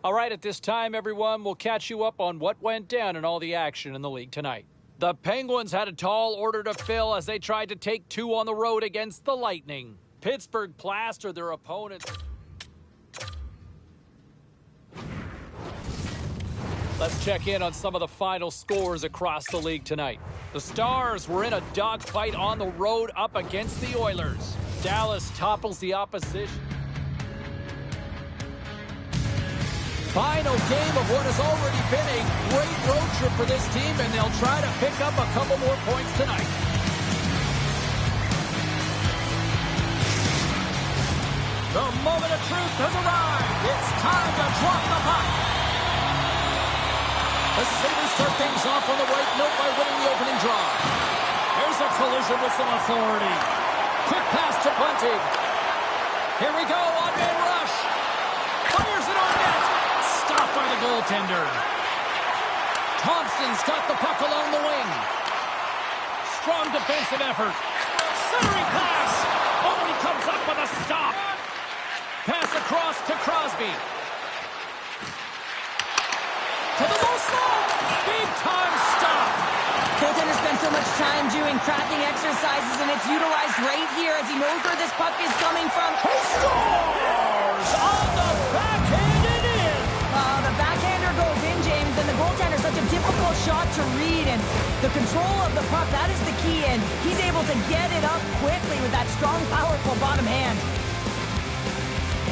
All right, at this time, everyone, we'll catch you up on what went down in all the action in the league tonight. The Penguins had a tall order to fill as they tried to take two on the road against the Lightning. Pittsburgh plastered their opponents. Let's check in on some of the final scores across the league tonight. The Stars were in a dogfight on the road up against the Oilers. Dallas topples the opposition. Final game of what has already been a great road trip for this team, and they'll try to pick up a couple more points tonight. The moment of truth has arrived. It's time to drop the puck. The Sabres start things off on the right note by winning the opening draw. There's a collision with some authority. Quick pass to Bunting. Here we go, on-man rush. Fires it on net. Stopped by the goaltender. Thompson's got the puck along the wing. Strong defensive effort. Centering pass. Oh, he comes up with a stop. Pass across to Crosby. To the low slot. Big time stop. Goaltender spends so much time doing cracking exercises, and it's utilized right here as he knows where this puck is coming from. He scores on the backhand and in. The backhander goes in, James, and the goaltender such a difficult shot to read, and the control of the puck, that is the key, and he's able to get it up quickly with that strong, powerful bottom hand.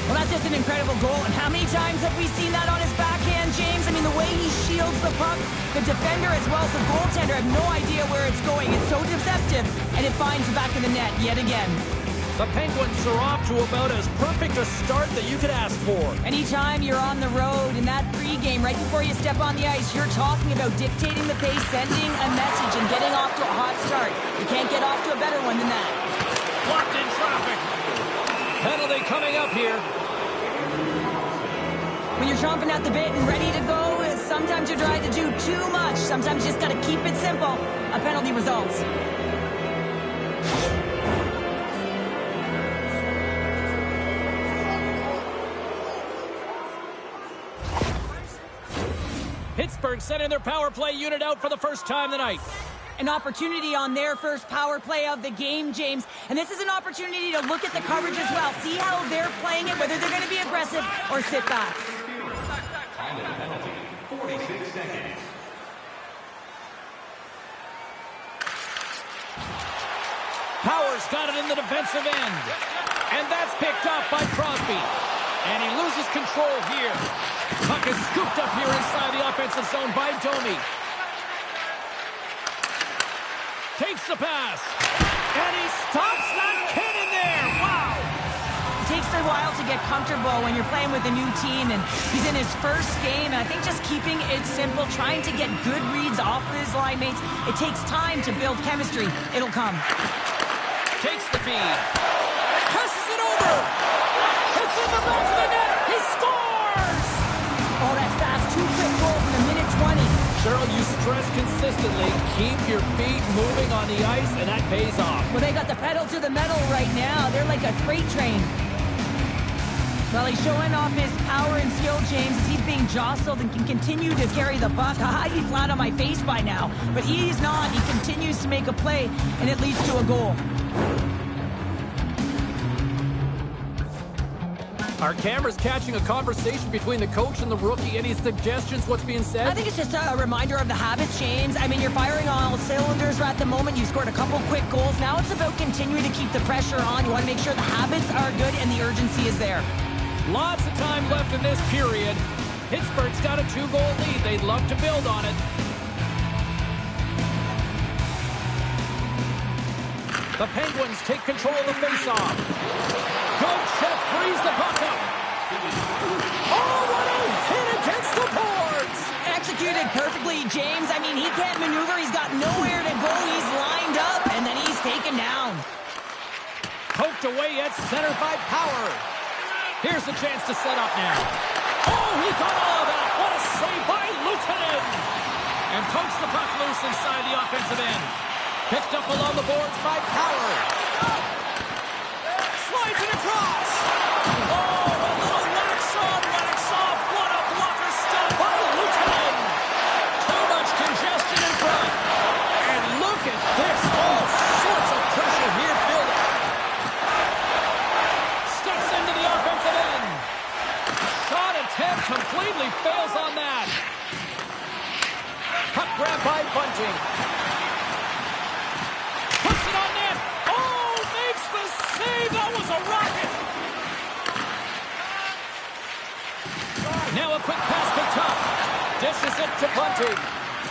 Well, that's just an incredible goal, and how many times have we seen that on his backhand, James? I mean, the way he shields the puck, the defender as well as the goaltender have no idea where it's going. It's so deceptive, and it finds the back of the net yet again. The Penguins are off to about as perfect a start that you could ask for. Anytime you're on the road in that pregame, right before you step on the ice, you're talking about dictating the pace, sending a message, and getting off to a hot start. You can't get off to a better one than that. Blocked in traffic. Penalty coming up here. When you're chomping at the bit and ready to go, sometimes you try to do too much. Sometimes you just got to keep it simple. A penalty results. Pittsburgh sending their power play unit out for the first time tonight. An opportunity on their first power play of the game, James. And this is an opportunity to look at the coverage as well. See how they're playing it, whether they're going to be aggressive or sit back. Penalty, 46 seconds. Powers got it in the defensive end. And that's picked up by Crosby. And he loses control here. Puck is scooped up here inside the offensive zone by Domi. Takes the pass. And he stops that kid in there. Wow. It takes a while to get comfortable when you're playing with a new team, and he's in his first game, and I think just keeping it simple, trying to get good reads off of his line mates, it takes time to build chemistry. It'll come. Takes the feed. Passes it over. It's in the back of the net. He scores. Oh, that's fast. 2 quick goals in a minute 20. Cheryl, you stress consistently, keep your feet moving on the ice, and that pays off. Well, they got the pedal to the metal right now. They're like a freight train. Well, he's showing off his power and skill, James, as he's being jostled and can continue to carry the puck. I'd be flat on my face by now, but he's not. He continues to make a play, and it leads to a goal. Our camera's catching a conversation between the coach and the rookie. Any suggestions what's being said? I think it's just a reminder of the habits, James. I mean, you're firing on all cylinders at the moment. You scored a couple quick goals. Now it's about continuing to keep the pressure on. You want to make sure the habits are good and the urgency is there. Lots of time left in this period. Pittsburgh's got a 2-goal lead. They'd love to build on it. The Penguins take control of the faceoff. Good check, frees the puck up. Oh, what a hit against the boards! Executed perfectly, James. I mean, he can't maneuver. He's got nowhere to go. He's lined up, and then he's taken down. Poked away at center by Power. Here's a chance to set up now. Oh, he got all of that. What a save by Luukkonen. And pokes the puck loose inside the offensive end. Picked up along the boards by Power. Slides it across. Oh, a little wax on, wax off. What a block Now a quick pass picked up. Dishes it to Bunting.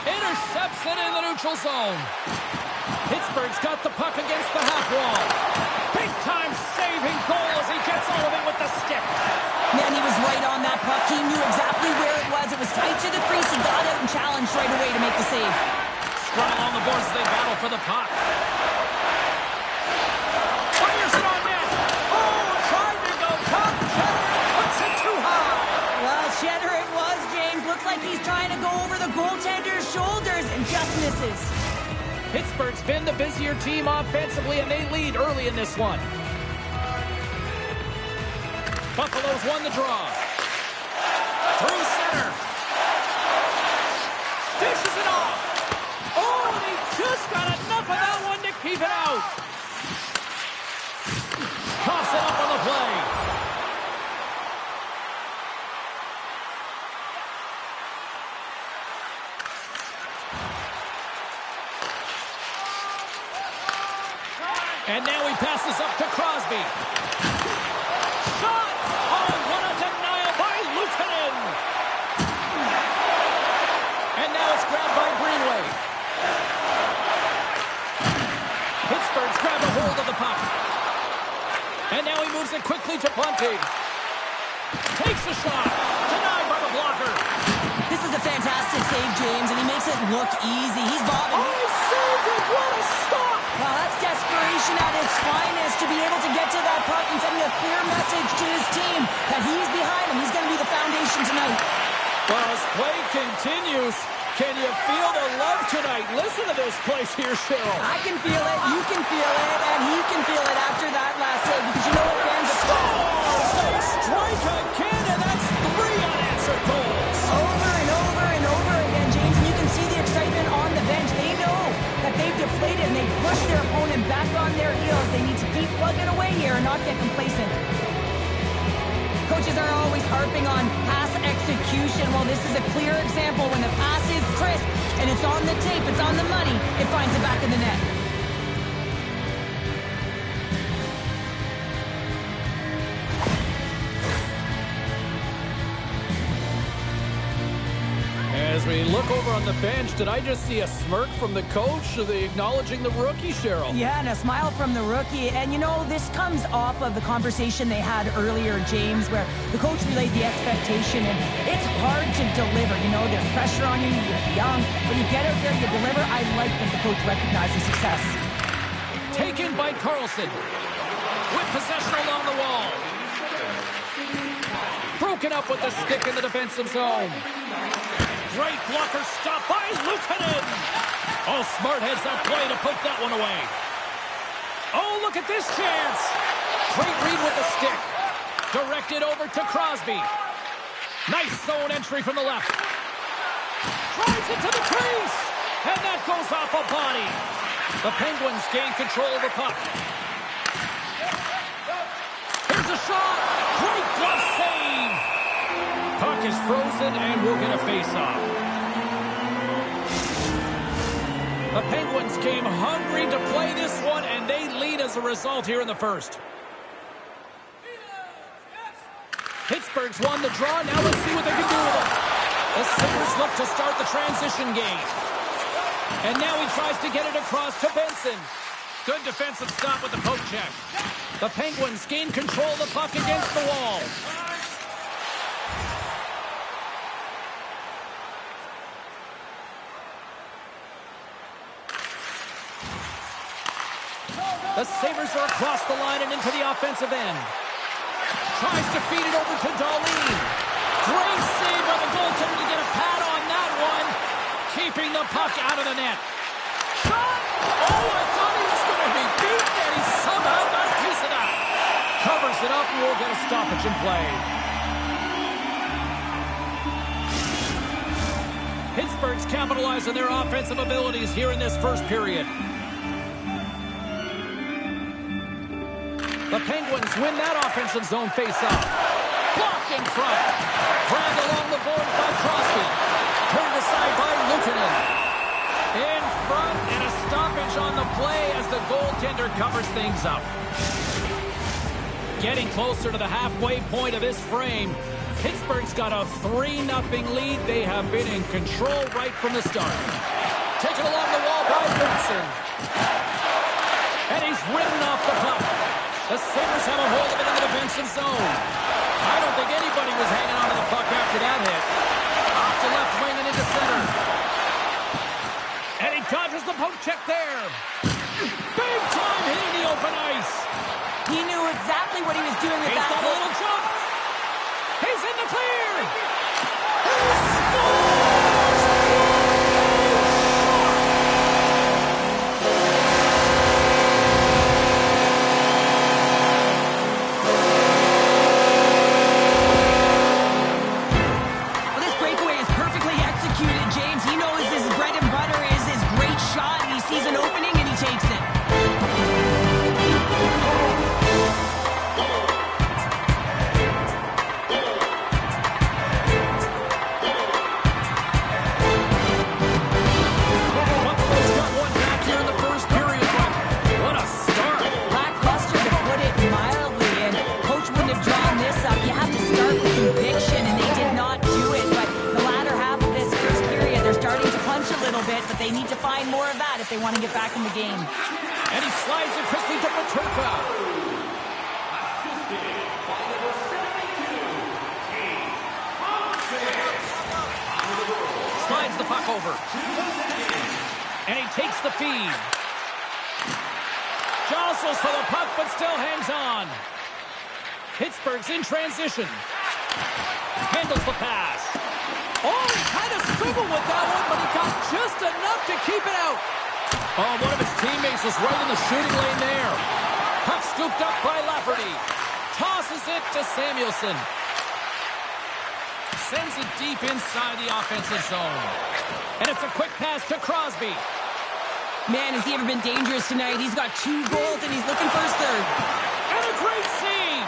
Intercepts it in the neutral zone. Pittsburgh's got the puck against the half wall. Big-time saving goal as he gets all of it with the stick. Man, he was right on that puck. He knew exactly where it was. It was tight to the crease. He got out and challenged right away to make the save. Strong on the boards as they battle for the puck. Fires it on net. Oh, tried to go top. Puts it too high. Well, Cheddar it was, James. Looks like he's trying to go over the goaltender's shoulders and just misses. Pittsburgh's been the busier team offensively, and they lead early in this one. Buffalo's won the draw. Through center. Dishes it off. Oh, and he just got enough of that one to keep it out. Coughs it up on the play. And now he passes up to Crosby. Shot! Oh, what a denial by Luukkonen! And now it's grabbed by Greenway. Pittsburgh's grabbed a hold of the puck. And now he moves it quickly to Bunting. Takes a shot. Denied by the blocker. This is a fantastic save, James, and he makes it look easy. He's bobbing. Oh, he saved it! What a stop! Well, that's desperation at its finest to be able to get to that puck and sending a clear message to his team that he's behind him. He's going to be the foundation tonight. Well, as play continues, can you feel the love tonight? Listen to this place here, Cheryl. I can feel it, you can feel it, and he can feel it after that last save because you know what fans are Scores! They strike again, and that's 3 unanswered goals. Over and over and over again, James, and you can see the excitement on the bench. They know that they've deflated and they've pushed their opponent back on their heels. They need to keep plugging away here and not get complacent. Coaches are always harping on pass execution. Well, this is a clear example. When the pass is crisp and it's on the tape, it's on the money, it finds it back in the net. As we look over on the bench, did I just see a smirk from the coach? Are they acknowledging the rookie, Cheryl? Yeah, and a smile from the rookie. And, you know, this comes off of the conversation they had earlier, James, where the coach relayed the expectation. And it's hard to deliver. You know, there's pressure on you. You're young. When you get out there, you deliver. I like that the coach recognizes success. Taken by Carlson. With possession along the wall. Broken up with the stick in the defensive zone. Great blocker stop by Luukkonen. Oh, smart heads that play to poke that one away. Oh, look at this chance. Great read with the stick. Directed over to Crosby. Nice zone entry from the left. Drives it to the crease. And that goes off a body. The Penguins gain control of the puck. Here's a shot. Great glove save. Puck is frozen, and we'll get a face-off. The Penguins came hungry to play this one, and they lead as a result here in the first. Pittsburgh's won the draw. Now let's see what they can do with it. The Sabres look to start the transition game. And now he tries to get it across to Benson. Good defensive stop with the poke check. The Penguins gain control of the puck against the wall. The Sabres are across the line and into the offensive end. Tries to feed it over to Darlene. Great save by the goaltender to get a pad on that one. Keeping the puck out of the net. Shot! Oh, I thought he was going to be beaten, and he somehow got a piece of that. Covers it up, and we'll get a stoppage in play. Pittsburgh's capitalized on their offensive abilities here in this first period. The Penguins win that offensive zone face-off. Blocked in front. Grabbed along the boards by Crosby. Turned aside by Luukkonen. In front, and a stoppage on the play as the goaltender covers things up. Getting closer to the halfway point of this frame. Pittsburgh's got a 3-0 lead. They have been in control right from the start. Taken along the wall by Benson. And he's ridden off the puck. The Sabres have a hold of it in the defensive zone. I don't think anybody was hanging on to the puck after that hit. Off to left wing and into center. And he dodges the poke check there. Big time hitting the open ice. He knew exactly what he was doing with He's that got a hit. little jump. He's in the clear. He scores! Well, this breakaway is perfectly executed, James. He knows his bread and butter is his great shot, and he sees an opening and he takes it. Buffalo's got one back here in the first period, but what a start. Lackluster, to put it mildly, and coach wouldn't have drawn this up. You have to start with conviction, and they did not do it. But the latter half of this first period, they're starting to punch a little bit, but they need to find more of that if they want to get back in the game. And he slides it quickly to Paterka. Slides the puck over. And he takes the feed. Jostles for the puck, but still hangs on. Pittsburgh's in transition. Handles the pass. Oh, he kind of struggled with that one, but he got just enough to keep it out. Oh, one of his teammates was right in the shooting lane there. Puck scooped up by Lafferty. Tosses it to Samuelson. Sends it deep inside the offensive zone. And it's a quick pass to Crosby. Man, has he ever been dangerous tonight? He's got 2 goals, and he's looking for his third. And a great save.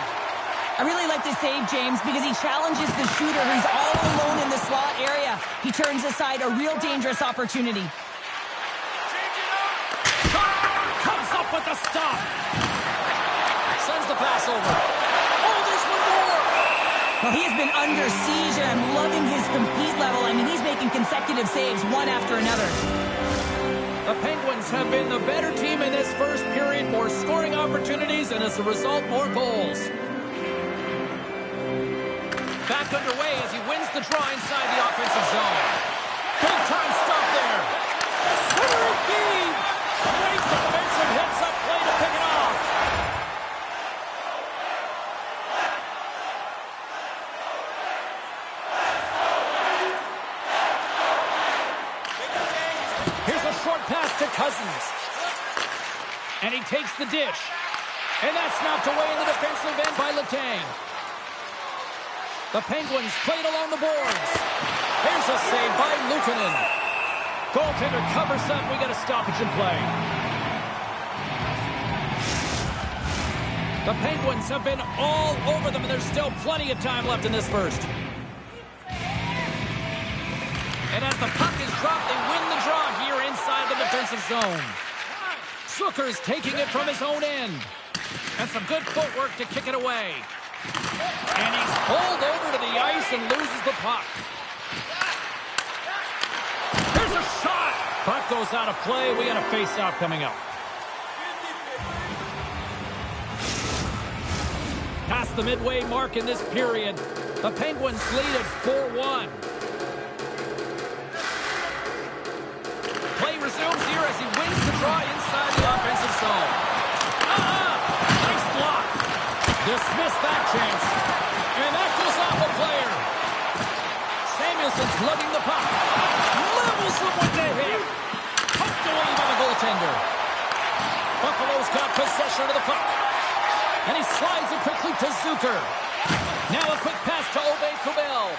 I really like this save, James, because he challenges the shooter who's all alone in the slot area. He turns aside a real dangerous opportunity. Comes up with the stop. Sends the pass over. Oh, there's one more. Well, he has been under siege, and I'm loving his compete level. I mean, he's making consecutive saves, one after another. The Penguins have been the better team in this first period. More scoring opportunities, and as a result, more goals. Back underway as he wins the draw inside the offensive zone. Big time stop there. Centering feed. Great defensive heads-up play to pick it off. Here's a short pass to Cousins. And he takes the dish. And that's knocked away in the defensive end by Letang. The Penguins played along the boards. Here's a save by Luukkonen. Goaltender covers up. We got a stoppage in play. The Penguins have been all over them, and there's still plenty of time left in this first. And as the puck is dropped, they win the draw here inside the defensive zone. Zucker's taking it from his own end. And some good footwork to kick it away. And he's pulled over to the ice and loses the puck. There's a shot. Puck goes out of play. We got a face-off coming up. Past the midway mark in this period, the Penguins lead at 4-1. Play resumes here as he wins the draw inside the offensive zone. Nice block. Dismiss that chance. And that goes off a player. Samuelson's lugging the puck. Levels him with the hit. Poked away by the goaltender. Buffalo's got possession of the puck. And he slides it quickly to Zucker. Now a quick pass to Kubel.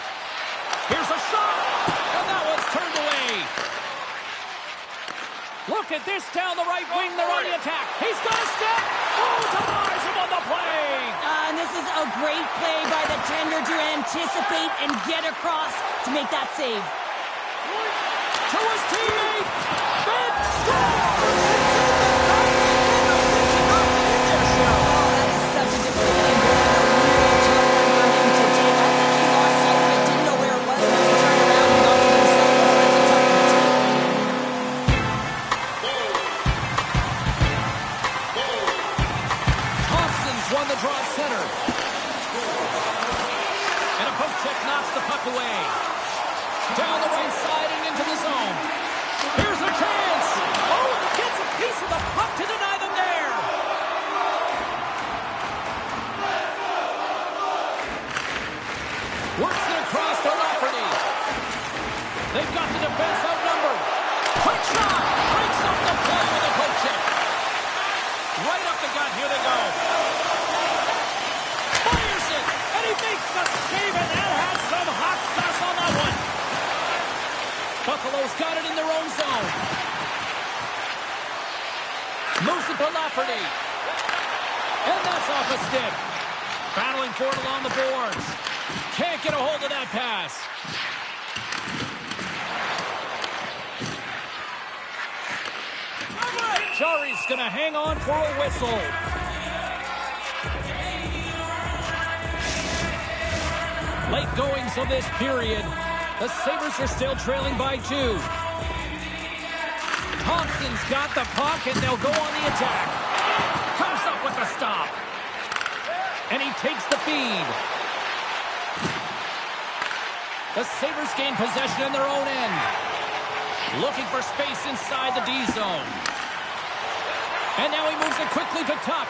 Here's a shot. And that one's turned away. Look at this down the right wing. They're on the attack. He's got a step. Oh, denies him on the play. And this is a great play by the tender to anticipate and get across to make that save. To his teammate. Finn scores. Oh, that is such a different game. A really tough one for him to take. I think he lost the draw at center. And a poke check knocks the puck away. Down the right side and into the zone. Here's a chance. Oh, and he gets a piece of the puck to deny them there. Works it across to Lafferty. They've got the defense outnumbered. Quick shot. Breaks up the play with a poke check. Right up the gut. Here they go. Fires it. And he makes the save. And that had some hot sauce on that one. Buffalo's got it in their own zone. Moves it to Lafferty. And that's off a stick. Battling for it along the boards. Can't get a hold of that pass. Jari's going to hang on for a whistle. Late goings of this period. The Sabres are still trailing by 2. Thompson's got the puck, and they'll go on the attack. Comes up with the stop. And he takes the feed. The Sabres gain possession in their own end. Looking for space inside the D zone. And now he moves it quickly to Tuck.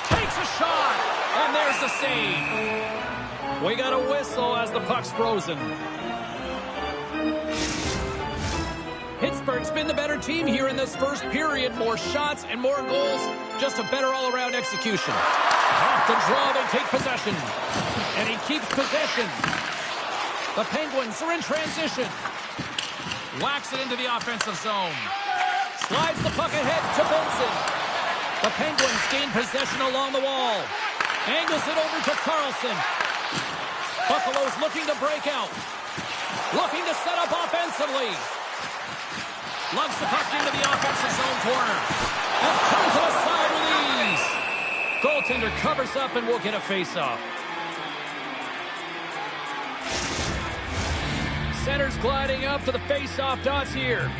Takes a shot. And there's the save. We got a whistle as the puck's frozen. Pittsburgh's been the better team here in this first period. More shots and more goals. Just a better all-around execution. Off the draw, they take possession. And he keeps possession. The Penguins are in transition. Whacks it into the offensive zone. Slides the puck ahead to Benson. The Penguins gain possession along the wall. Angles it over to Carlson. Buffalo's looking to break out. Looking to set up offensively. Lugs the puck into the offensive zone corner. And turns it aside with ease. Goaltender covers up and will get a face-off. Center's gliding up to the face-off dots here.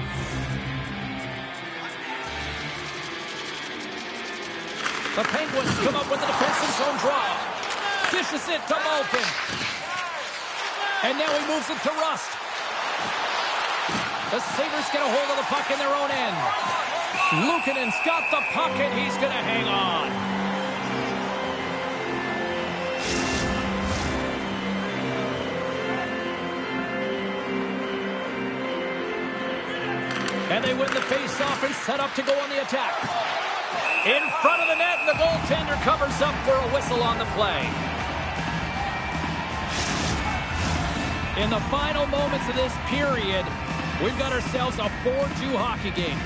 The Penguins come up with the defensive zone draw. Dishes it to Malkin. And now he moves it to Rust. The Sabres get a hold of the puck in their own end. Luukkonen's got the puck and he's going to hang on. And they win the face-off and set up to go on the attack. In front of the net, and the goaltender covers up for a whistle on the play. In the final moments of this period, we've got ourselves a 4-2 hockey game.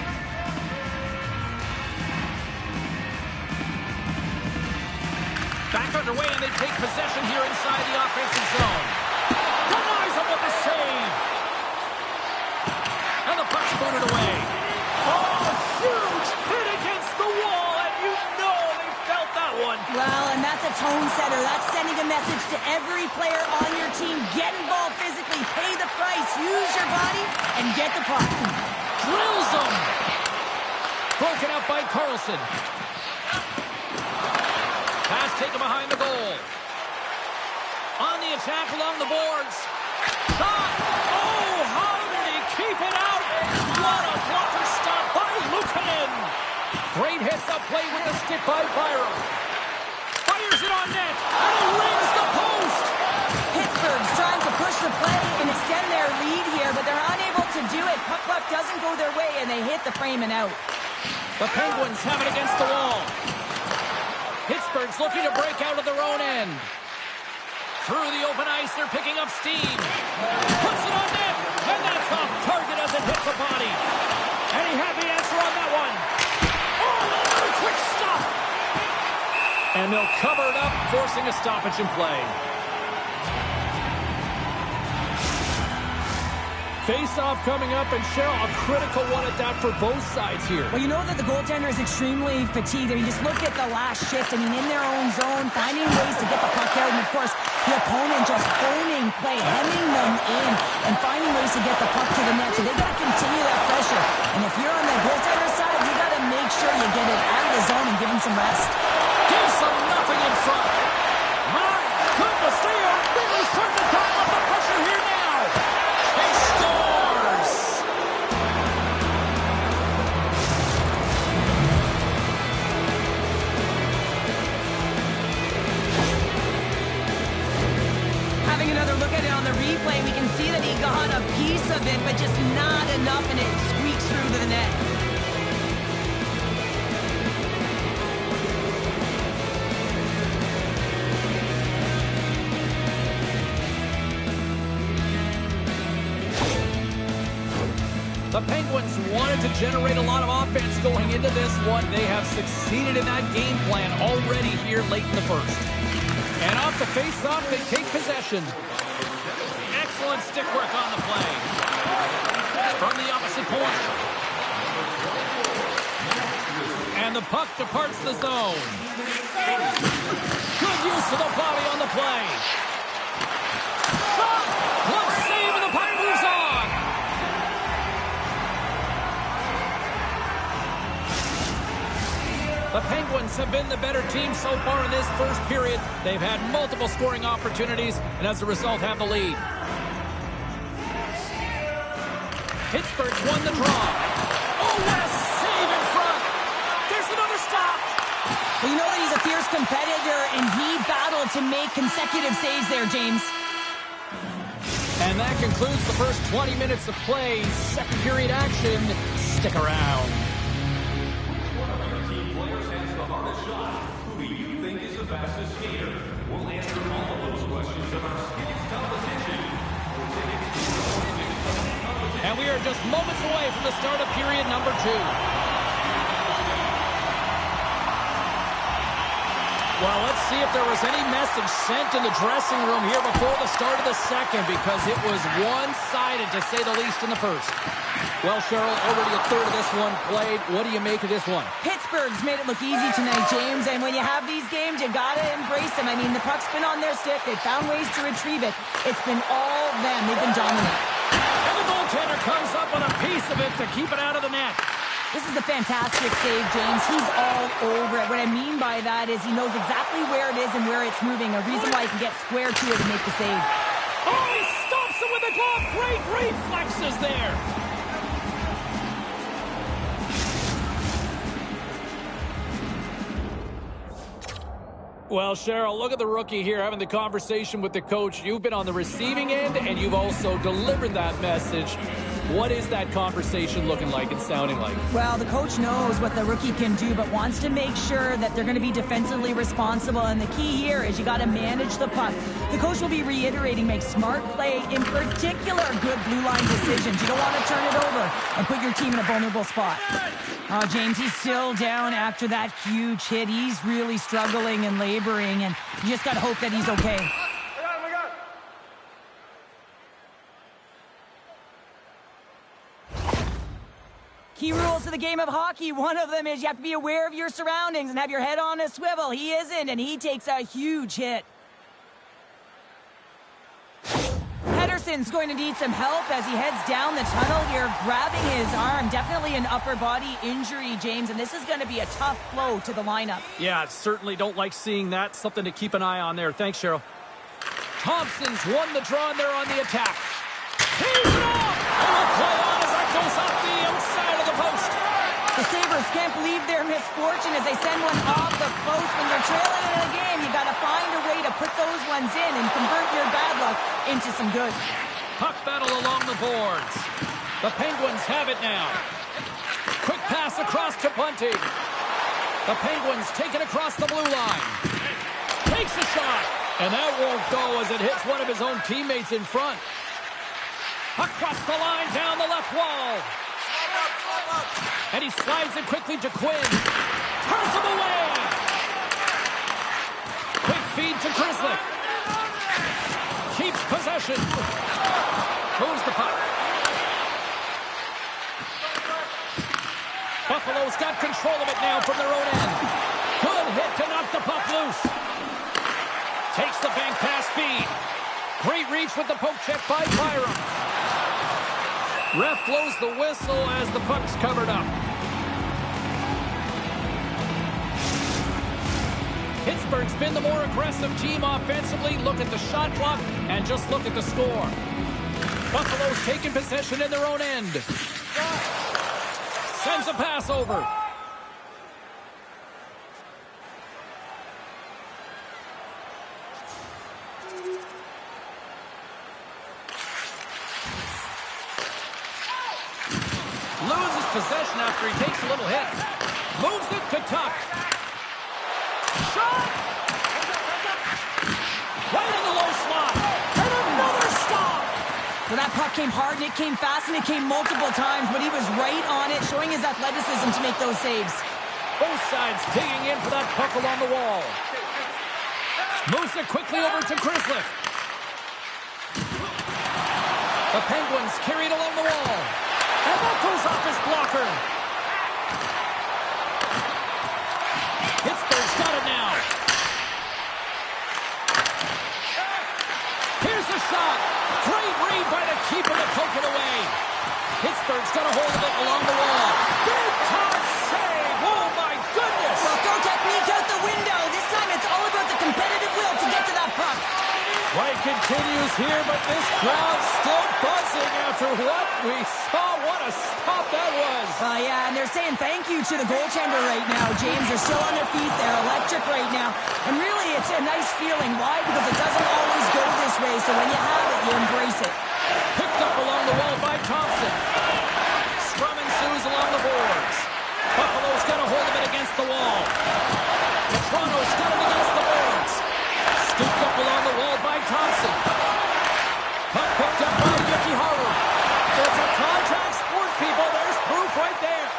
Back underway, and they take possession here inside the offensive zone. Denies him with the save. And the puck's booted away. Oh, huge hit against the wall, and you know they felt that one. Well, and that's a tone setter. That's sending a message to every player on your team. Get involved physically, pay the price, use your body, and get the puck. Drills him. Broken up by Carlson. Pass taken behind the goal. On the attack along the boards. Shot. Oh, how did he keep it out? What a blocker stop by Luukkonen. Great hits-up play with the stick by Byram. Fires it on net, and he rings the post. Pittsburgh's trying to push the play and extend their lead here, but they're unable to do it. Puck doesn't go their way, and they hit the frame and out. The Penguins have it against the wall. Pittsburgh's looking to break out of their own end. Through the open ice, they're picking up steam. Puts it on net, and that's off target as it hits a body. And he had the answer on that one. Oh, another quick stop. And they'll cover it up, forcing a stoppage in play. Face-off coming up, and Cheryl, a critical one at that for both sides here. Well, you know that the goaltender is extremely fatigued. I mean, just look at the last shift. I mean, in their own zone, finding ways to get the puck out. And, of course, the opponent just owning play, hemming them in, and finding ways to get the puck to the net. So they got to continue that pressure. And if you're on the goaltender side, you got to make sure you get it out of the zone and give him some rest. Gives them nothing. the replay, we can see that he got a piece of it, but just not enough, and it squeaks through to the net. The Penguins wanted to generate a lot of offense going into this one. They have succeeded in that game plan already here late in the first. And off the face-off, they take possession. Excellent stick work on the play. From the opposite point. And the puck departs the zone. Good use of the body on the play. Shot! Glove save, and the puck moves on. The Penguins have been the better team so far in this first period. They've had multiple scoring opportunities, and as a result have the lead. Pittsburgh's won the draw. Oh, what a save in front. There's another stop. Well, you know that he's a fierce competitor, and he battled to make consecutive saves there, James. And that concludes the first 20 minutes of play. Second period action. Stick around. Fastest skater. We'll answer all of those questions of our skills competition. And we are just moments away from the start of period number 2. Well, let's see if there was any message sent in the dressing room here before the start of the second, because it was one-sided, to say the least, in the first. Well, Cheryl, already a third of this one played. What do you make of this one? Pittsburgh's made it look easy tonight, James, and when you have these games, you gotta embrace them. I mean, the puck's been on their stick. They've found ways to retrieve it. It's been all them. They've been dominant. And the goaltender comes up with a piece of it to keep it out of the net. This is a fantastic save, James. He's all over it. What I mean by that is he knows exactly where it is and where it's moving, a reason why he can get square to it and make the save. Oh, he stops it with the glove. Great reflexes there. Well, Cheryl, look at the rookie here having the conversation with the coach. You've been on the receiving end, and you've also delivered that message. What is that conversation looking like and sounding like? Well, the coach knows what the rookie can do, but wants to make sure that they're going to be defensively responsible. And the key here is you got to manage the puck. The coach will be reiterating, make smart play, in particular, good blue line decisions. You don't want to turn it over and put your team in a vulnerable spot. Oh, James, he's still down after that huge hit. He's really struggling and laboring, and you just got to hope that he's okay. Key rules to the game of hockey. One of them is you have to be aware of your surroundings and have your head on a swivel. He isn't, and he takes a huge hit. Pedersen's going to need some help as he heads down the tunnel here, grabbing his arm. Definitely an upper body injury, James, and this is going to be a tough blow to the lineup. Yeah, certainly don't like seeing that. Something to keep an eye on there. Thanks, Cheryl. Thompson's won the draw, and they're on the attack. He's it off! And we'll play on as that goes off the outside of the post. The Sabres can't believe their misfortune as they send one off the post. When you're trailing in a game, you got to find a way to put those ones in and convert your bad luck into some good. Puck battle along the boards. The Penguins have it now. Quick pass across to Bunting. The Penguins take it across the blue line. Takes a shot. And that won't go as it hits one of his own teammates in front. Across the line, down the left wall. And he slides it quickly to Quinn. Turns him away. Quick feed to Grizzly. Keeps possession. Moves the puck. Buffalo's got control of it now from their own end. Good hit to knock the puck loose. Takes the bank pass feed. Great reach with the poke check by Byram. Ref blows the whistle as the puck's covered up. Pittsburgh's been the more aggressive team offensively. Look at the shot clock and just look at the score. Buffalo's taking possession in their own end. Sends a pass over. possession after he takes a little hit. Moves it to Tuck. Shot! Right in the low slot. And another stop! Well, that puck came hard, and it came fast, and it came multiple times, but he was right on it, showing his athleticism to make those saves. Both sides digging in for that puck along the wall. Moves it quickly over to Grizzly. The Penguins carry it along the wall. And that goes off his blocker. Pittsburgh's got it now. Here's the shot. Great read by the keeper to poke it away. Pittsburgh's got a hold of it along the wall. Big time save. Oh, my goodness. Well, throw technique out the window. This time it's all about the competitive will to get to that puck. Play continues here, but this crowd's still buzzing after what we saw. What a stop that was. Yeah, and they're saying thank you to the goaltender right now, James. They're still on their feet. They're electric right now. And really, it's a nice feeling. Why? Because it doesn't always go this way, so when you have it, you embrace it. Picked up along the wall by Thompson. Scrum ensues along the boards. Buffalo's got a hold of it against the wall. Toronto's got it against the boards. Scooped up along the wall by Thompson. Puck picked up by Yukiharu. It's a contact sport, people. There's proof right there.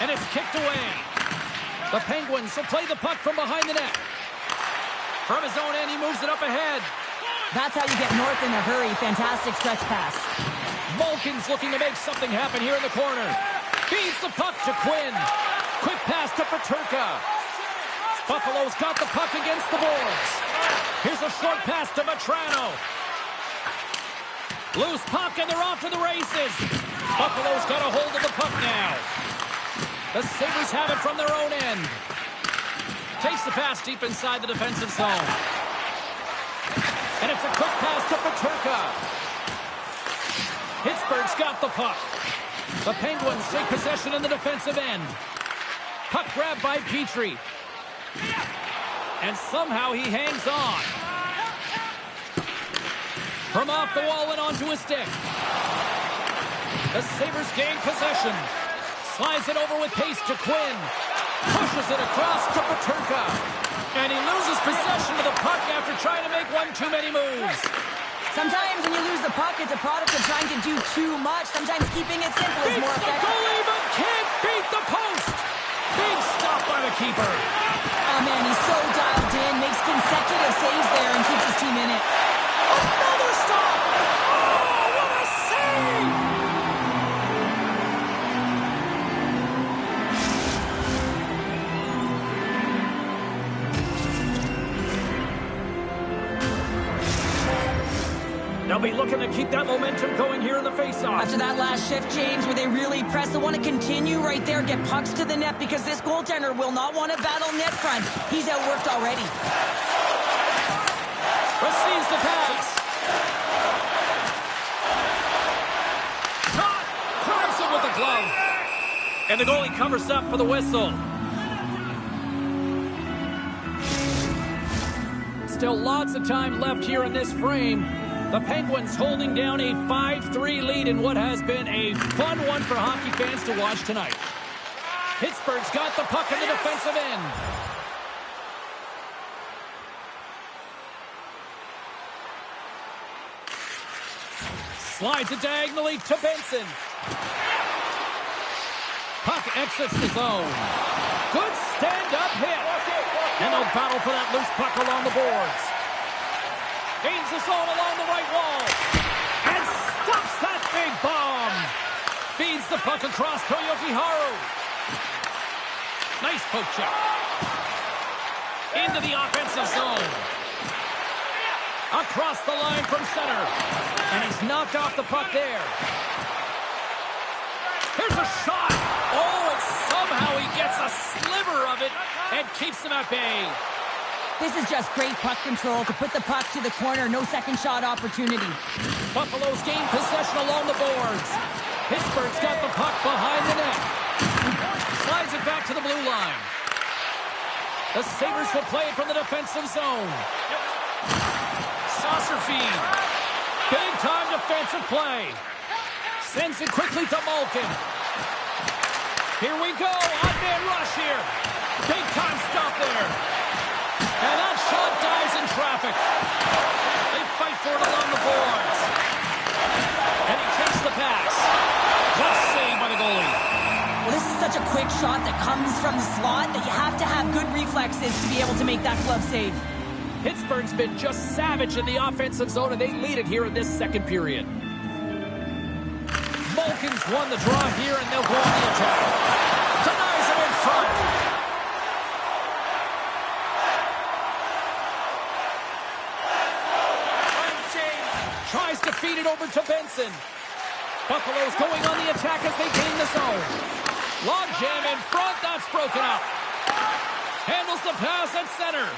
And it's kicked away. The Penguins will play the puck from behind the net. From his own end, he moves it up ahead. That's how you get north in a hurry. Fantastic stretch pass. Malkin's looking to make something happen here in the corner. Feeds the puck to Quinn. Quick pass to Peterka. Buffalo's got the puck against the boards. Here's a short pass to Matrano. Loose puck, and they're off to the races. Buffalo's got a hold of the puck now. The Sabres have it from their own end. Takes the pass deep inside the defensive zone. And it's a quick pass to Peterka. Pittsburgh's got the puck. The Penguins take possession in the defensive end. Puck grabbed by Petrie. And somehow he hangs on. From off the wall and onto his stick. The Sabres gain possession. Slides it over with pace to Quinn. Pushes it across to Peterka. And he loses possession of the puck after trying to make one too many moves. Sometimes when you lose the puck, it's a product of trying to do too much. Sometimes keeping it simple is more effective. Beats the goalie, but can't beat the post. Big stop by the keeper. Oh, man, he's so dialed in. Makes consecutive saves there and keeps his team in it. Another stop. Oh, what a save. They'll be looking to keep that momentum going here in the faceoff. After that last shift, James, where they really press, they want to continue right there, get pucks to the net, because this goaltender will not want to battle net front. He's outworked already. Receives the pass. Shot. Thompson with the glove. And the goalie covers up for the whistle. Still lots of time left here in this frame. The Penguins holding down a 5-3 lead in what has been a fun one for hockey fans to watch tonight. Pittsburgh's got the puck in the defensive end. Slides it diagonally to Benson. Puck exits the zone. Good stand-up hit. And they'll battle for that loose puck along the boards. Gains the zone along the right wall. And stops that big bomb. Feeds the puck across to Yukiharu. Nice poke check. Into the offensive zone. Across the line from center. And he's knocked off the puck there. Here's a shot. Oh, and somehow he gets a sliver of it and keeps him at bay. This is just great puck control to put the puck to the corner. No second shot opportunity. Buffalo's gained possession along the boards. Pittsburgh's got the puck behind the net. Slides it back to the blue line. The Sabres will play it from the defensive zone. Saucer feed. Big time defensive play. Sends it quickly to Malkin. Here we go. On-man rush here. Big time stop there. And that shot dies in traffic. They fight for it along the boards. And he takes the pass. Good save by the goalie. Well, this is such a quick shot that comes from the slot that you have to have good reflexes to be able to make that glove save. Pittsburgh's been just savage in the offensive zone, and they lead it here in this second period. Malkin's won the draw here, and they'll go on the attack. Denies him in front. Tries to feed it over to Benson. Buffalo's going on the attack as they gain the zone. Log jam in front, that's broken up. Handles the pass at center.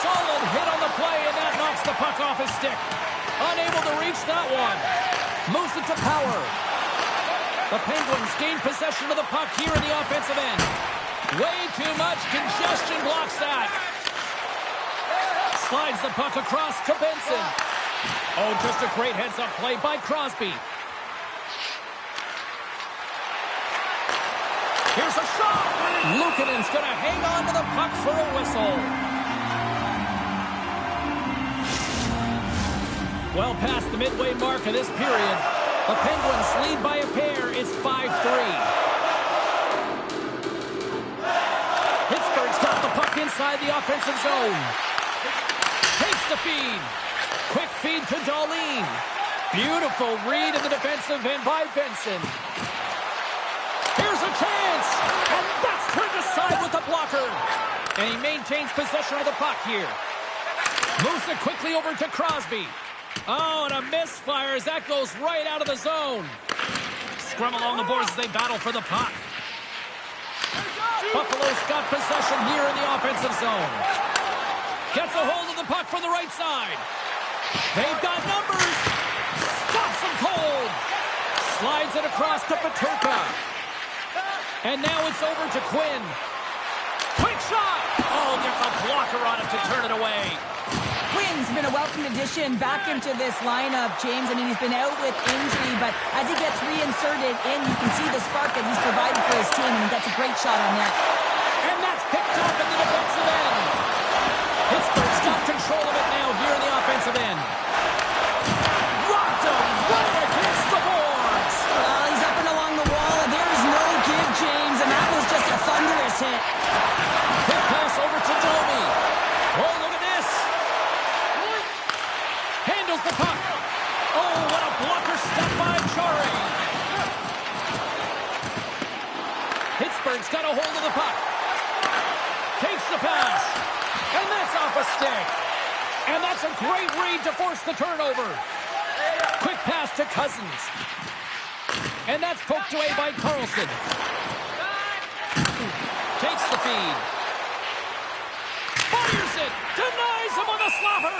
Solid hit on the play, and that knocks the puck off his stick. Unable to reach that one. Moves it to Power. The Penguins gain possession of the puck here in the offensive end. Way too much congestion blocks that. Slides the puck across to Benson. Oh, just a great heads-up play by Crosby. Here's a shot. Luukkonen's going to hang on to the puck for a whistle. Well past the midway mark of this period, the Penguins lead by a pair. It's 5-3. Pittsburgh's got the puck inside the offensive zone. Takes the feed. Quick feed to Dahlin. Beautiful read in the defensive end by Benson. Here's a chance, and that's turned aside with the blocker. And he maintains possession of the puck here. Moves it quickly over to Crosby. Oh, and a misfire as that goes right out of the zone. Scrum along the boards as they battle for the puck. Buffalo's got possession here in the offensive zone. Gets a hold of the puck from the right side. They've got numbers. Stops them cold. Slides it across to Peterka. And now it's over to Quinn. Quick shot. Oh, gets a blocker on it to turn it away. Quinn's been a welcome addition back into this lineup, James. I mean, he's been out with injury, but as he gets reinserted in, you can see the spark that he's provided for his team, and that's a great shot on net. And that's picked up in the defensive end. Pittsburgh's got control of it now here in the offensive end. Rocked him right against the boards. Well, he's up and along the wall, and there's no give, James, and that was just a thunderous hit. Quick pass over to Domi. Oh, look at this. Handles the puck. Oh, what a blocker step by Chari. Pittsburgh's got a hold of the puck. Takes the pass. And that's off a stick. And that's a great read to force the turnover. Quick pass to Cousins. And that's poked away by Carlson. Takes the feed. Fires it. Denies him on the slapper.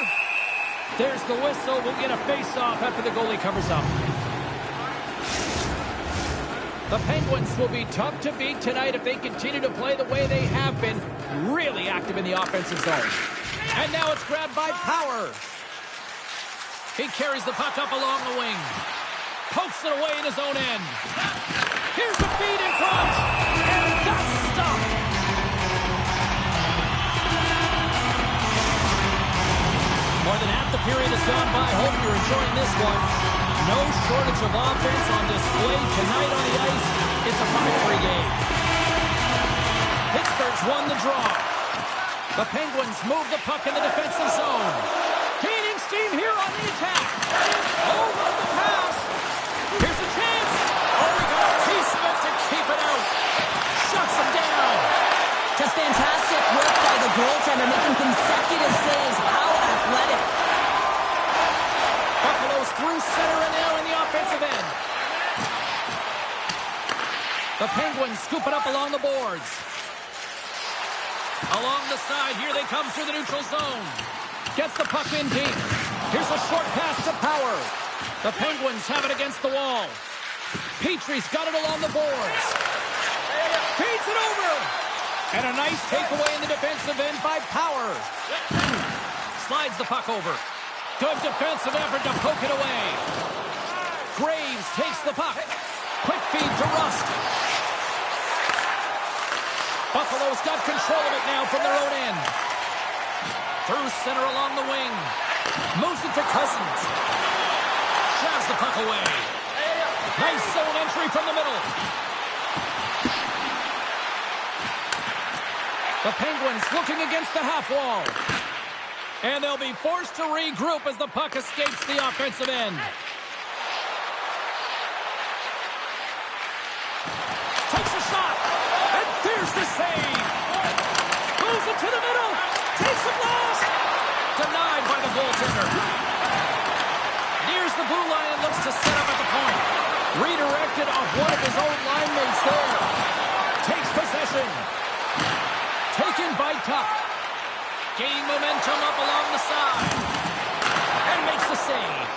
There's the whistle. We'll get a face-off after the goalie covers up. The Penguins will be tough to beat tonight if they continue to play the way they have been, really active in the offensive zone. And now it's grabbed by Power. He carries the puck up along the wing. Pokes it away in his own end. Here's the feed in front. And that's stopped. More than half the period has gone by. Hope you're enjoying this one. No shortage of offense on display tonight on the ice. It's a 5-3 game. Pittsburgh's won the draw. The Penguins move the puck in the defensive zone. Gaining steam here on the attack. Oh, what the pass. Here's a chance. Oh, we got a piece of it to keep it out. Shuts him down. Just fantastic work by the goaltender, making consecutive saves. How athletic. Buffalo's through center and now in the offensive end. The Penguins scoop it up along the boards. Along the side, here they come through the neutral zone. Gets the puck in deep. Here's a short pass to Power. The Penguins have it against the wall. Petrie's got it along the boards. Feeds it over. And a nice takeaway in the defensive end by Power. Slides the puck over. Good defensive effort to poke it away. Graves takes the puck. Quick feed to Rust. Buffalo's got control of it now from their own end. Through center along the wing. Moves it to Cousins. Shoves the puck away. Nice zone entry from the middle. The Penguins looking against the half wall. And they'll be forced to regroup as the puck escapes the offensive end. Takes a shot. And there's the save. Moves it to the middle. Takes a blast. Denied by the goaltender. Nears the blue line and looks to set up at the point. Redirected off one of his own line mates there. Takes possession. Taken by Tuck. Gain momentum up along the side. And makes the save.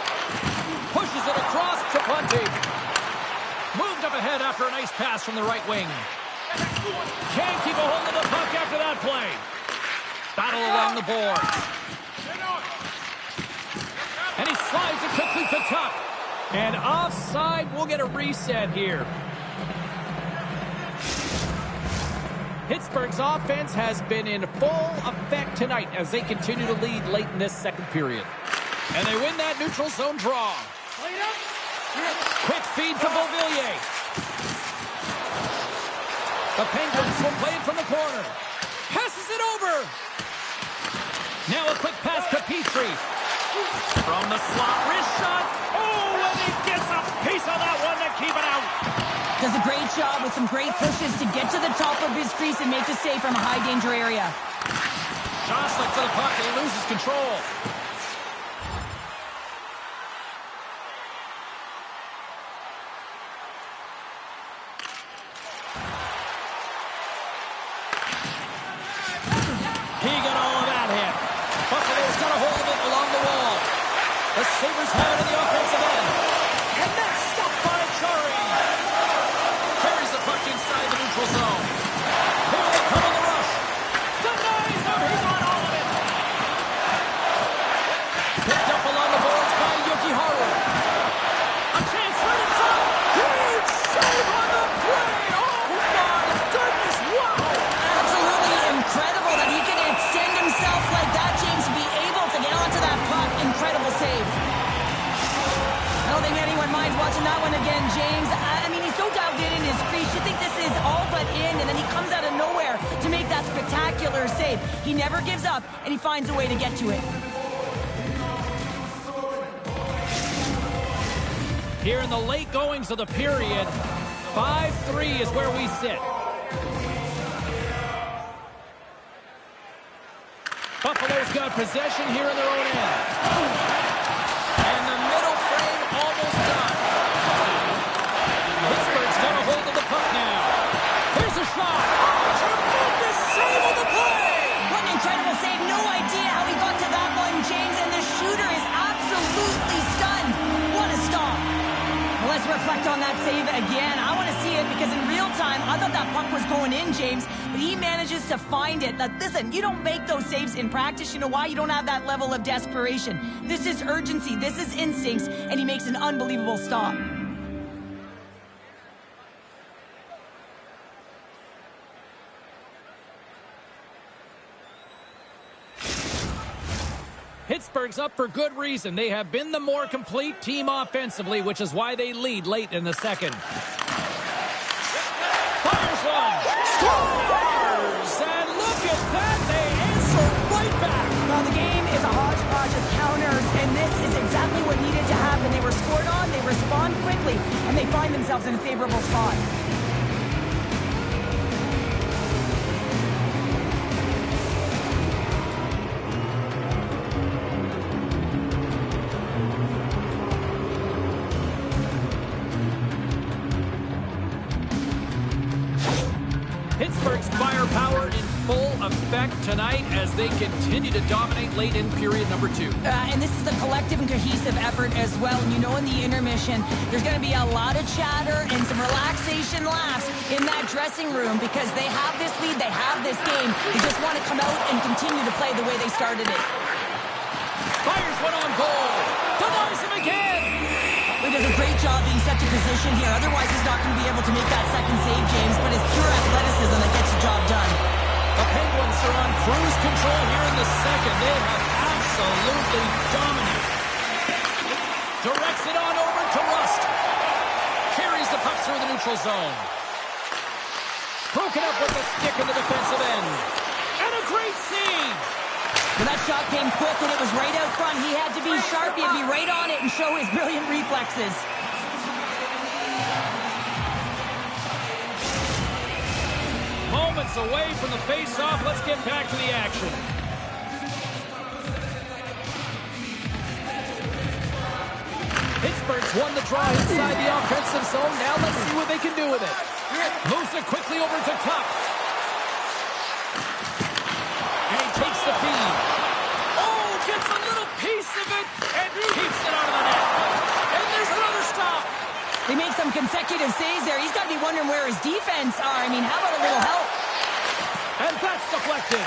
Pushes it across to Bunting. Moved up ahead after a nice pass from the right wing. Can't keep a hold of the puck after that play. Battle along the board. And he slides it quickly to Tuck. And offside, we'll get a reset here. Pittsburgh's offense has been in full effect tonight as they continue to lead late in this second period. And they win that neutral zone draw. Quick feed to Beauvillier. The Penguins will play it from the corner. Passes it over. Now a quick pass to Petrie. From the slot, wrist shot. Oh, and he gets a piece of that one to keep it out. Does a great job with some great pushes to get to the top of his crease and make the save from a high-danger area. Jostling to the puck, and he loses control. He got all of that hit. Buffalo's got a hold of it along the wall. The Sabres have it in the offensive end. And that's stopped by Chari. Carries the puck inside the neutral zone. Here they come on the rush. Denies him. He got all of it. Picked up along the boards by Yuki Haru. A chance right in front. Huge save on the play. Oh, my goodness. Wow. Absolutely incredible that he can extend himself like that, James, to be able to get onto that puck. Incredible save. I don't think anyone minds watching that one again, James. I mean, he's so dialed in his crease. You think this is all but in, and then he comes out of nowhere to make that spectacular save. He never gives up, and he finds a way to get to it. Here in the late goings of the period, 5-3 is where we sit. Buffalo's got possession here in their own end. And the middle frame almost done. Pittsburgh's got a hold of the puck now. Here's a shot. Oh, tremendous save on the play. What an incredible save. No idea how he got to that one, James, and the shooter is absolutely stunned. What a stop. Well, let's reflect on that save again. I want to see it because in real time, I thought that puck was going in, James, but he manages to find it. Now, listen, you don't make those saves in practice. You know why? You don't have that level of desperation. This is urgency. This is instincts, and he makes an unbelievable stop. Pittsburgh's up for good reason. They have been the more complete team offensively, which is why they lead late in the second. Fires one. Scores! And look at that. They answer right back. Well, the game is a hodgepodge of counters, and this is exactly what needed to happen. They were scored on, they respond quickly, and they find themselves in a favorable spot. Pittsburgh's firepower in full effect tonight as they continue to dominate late in period number 2. And this is a collective and cohesive effort as well. And you know in the intermission, there's going to be a lot of chatter and some relaxation laughs in that dressing room because they have this lead, they have this game. They just want to come out and continue to play the way they started it. Fires one on goal. Denies him again. He does a a great job being set to position here. Otherwise, he's not going to be able to make that second save, James, but it's pure athleticism that gets the job done. The Penguins are on cruise control here in the second. They have absolutely dominated. Directs it on over to Rust. Carries the puck through the neutral zone. Broken up with the stick in the defensive end. And a great save. When that shot came quick and it was right out front, he had to be sharp. He had to be right on it and show his brilliant reflexes. Moments away from the face-off. Let's get back to the action. Pittsburgh's won the draw inside the offensive zone. Now let's see what they can do with it. Moves it quickly over to Cup. And he takes the feed. Oh, gets a little piece of it and keeps it out of the net. And there's another stop. They make some consecutive saves there. He's got to be wondering where his defense are. I mean, how about a little help? And that's deflected.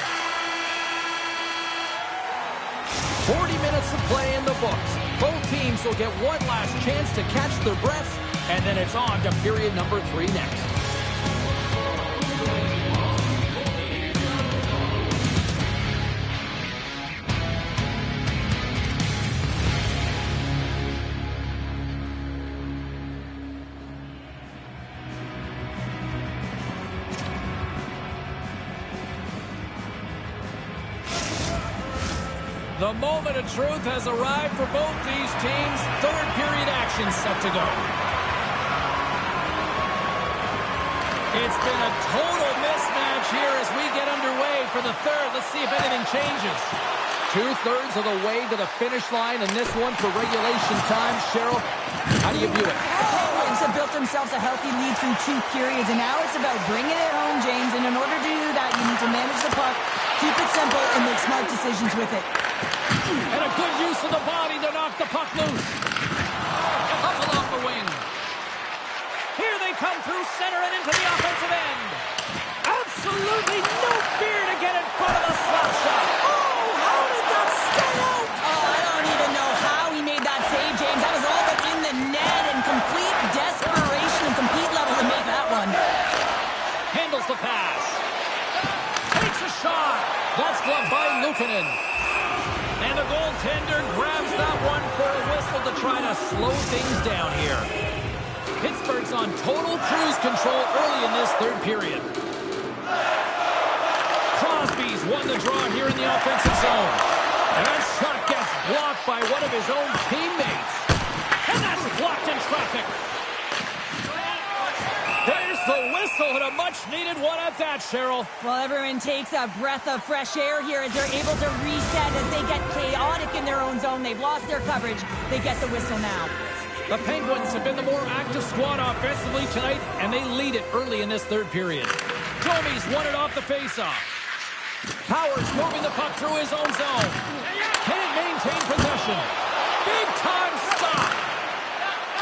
40 minutes of play in the books. Both teams will get one last chance to catch their breaths, and then it's on to period number 3 next. The moment of truth has arrived for both these teams. Third period action set to go. It's been a total mismatch here as we get underway for the third. Let's see if anything changes. 2/3 of the way to the finish line in this one for regulation time. Cheryl, how do you view it? The Penguins have built themselves a healthy lead through 2 periods, and now it's about bringing it home, James. And in order to do that, you need to manage the puck, keep it simple, and make smart decisions with it. And a good use of the body to knock the puck loose. Up along the wing. Here they come through center and into the offensive end. Absolutely no fear to get in front of the slap shot. Oh, how did that stay out? Oh, I don't even know how he made that save, James. That was all but in the net and complete desperation and compete level to make that one. Handles the pass. Takes a shot. That's gloved by Luukkonen. And the goaltender grabs that one for a whistle to try to slow things down here. Pittsburgh's on total cruise control early in this third period. Crosby's won the draw here in the offensive zone. And that shot gets blocked by one of his own teammates. And that's blocked in traffic. There's the whistle and a much-needed one at that, Cheryl. Well, everyone takes a breath of fresh air here as they're able to reset as they get chaotic in their own zone. They've lost their coverage. They get the whistle now. The Penguins have been the more active squad offensively tonight, and they lead it early in this third period. Domi's won it off the faceoff. Powers moving the puck through his own zone. Can't maintain possession. Big-time stop.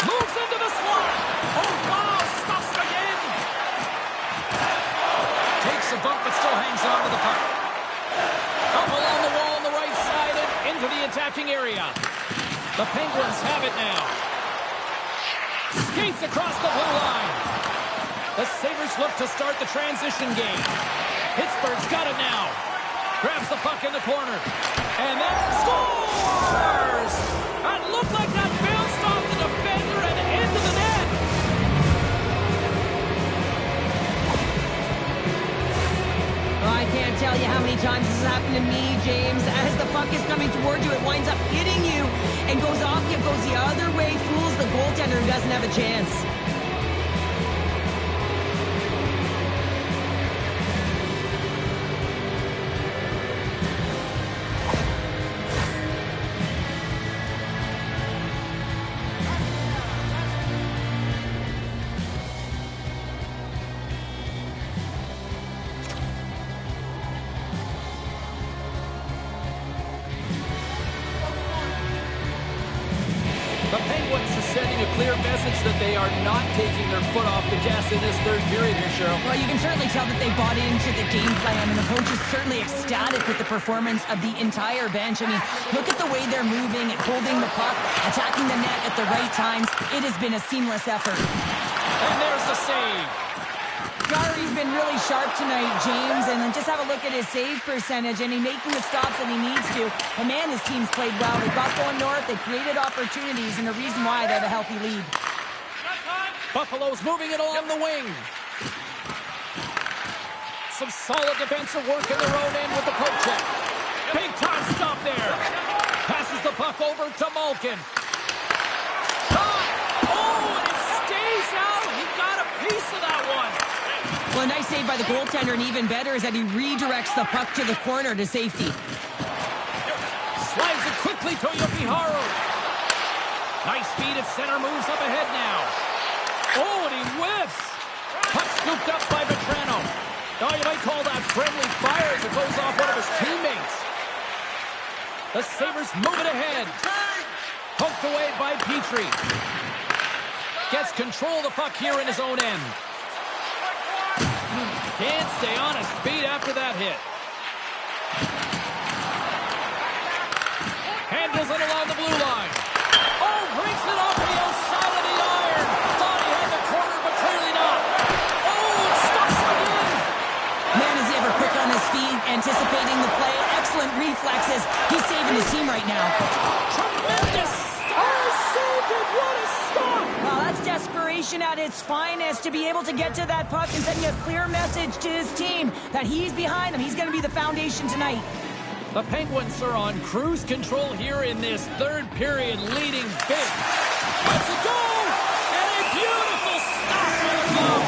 Moves into the slot. Oh, wow, stops again. Takes a bump, but still hangs on to the puck. Up along the wall on the right side and into the attacking area. The Penguins have it now. Skates across the blue line. The Sabres look to start the transition game. Pittsburgh's got it now. Grabs the puck in the corner. And that scores! That looked like that bounced off the defender and into the net. Well, I can't tell you how many times this has happened to me, James. As the puck is coming toward you, it winds up hitting you and goes off you, goes the other way, fools the goaltender who doesn't have a chance. The Penguins sending a clear message that they are not taking their foot off the gas in this third period here, Cheryl. Well, you can certainly tell that they bought into the game plan, and the coach is certainly ecstatic with the performance of the entire bench. I mean, look at the way they're moving, holding the puck, attacking the net at the right times. It has been a seamless effort. And there's the save. Gari's been really sharp tonight, James, and then just have a look at his save percentage, and he's making the stops that he needs to. And man, his team's played well. They got going north, they created opportunities, and the reason why they have a healthy lead. Buffalo's moving it along the wing. Some solid defensive work in their own end with the poke check. Big time stop there. Passes the puck over to Malkin. Oh, and it stays out. He got a piece of that one. Well, a nice save by the goaltender, and even better is that he redirects the puck to the corner to safety. Slides it quickly to Yokiharu. Nice speed at center, moves up ahead now. Oh, and he whiffs. Puck scooped up by Vetrano. Oh, you might call that friendly fire as it goes off one of his teammates. The Sabres move it ahead. Poked away by Petrie. Gets control of the puck here in his own end. Can't stay on his feet after that hit. Handles it along the blue line. Oh, brings it off the outside of the iron. Thought he had the corner, but clearly not. Oh, stops again. Man, is he ever quick on his feet, anticipating the play. Excellent reflexes. He's saving his team right now. Tremendous. Oh, so good. What a stop. Well, that's desperation at its finest, to be able to get to that puck and send a clear message to his team that he's behind them. He's going to be the foundation tonight. The Penguins are on cruise control here in this third period, leading big. Let's go! And a beautiful stop for the goal.